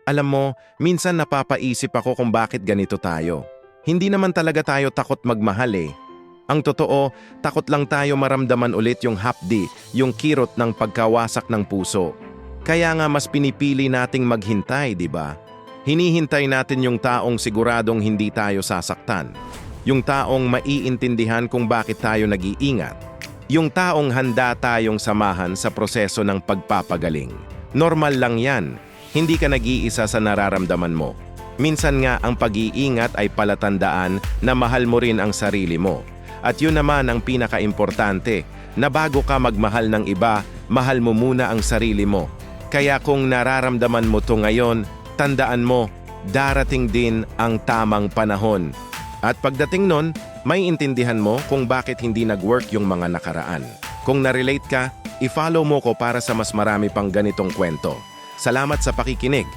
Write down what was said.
Alam mo, minsan napapaisip ako kung bakit ganito tayo. Hindi naman talaga tayo takot magmahal eh. Ang totoo, takot lang tayo maramdaman ulit yung hapdi, yung kirot ng pagkawasak ng puso. Kaya nga mas pinipili nating maghintay, di ba? Hinihintay natin yung taong siguradong hindi tayo sasaktan. Yung taong maiintindihan kung bakit tayo nag-iingat. Yung taong handa tayong samahan sa proseso ng pagpapagaling. Normal lang yan. Hindi ka nag-iisa sa nararamdaman mo. Minsan nga ang pag-iingat ay palatandaan na mahal mo rin ang sarili mo. At yun naman ang pinaka-importante, na bago ka magmahal ng iba, mahal mo muna ang sarili mo. Kaya kung nararamdaman mo to ngayon, tandaan mo, darating din ang tamang panahon. At pagdating nun, may intindihan mo kung bakit hindi nag-work yung mga nakaraan. Kung na-relate ka, i-follow mo ko para sa mas marami pang ganitong kwento. Salamat sa pakikinig.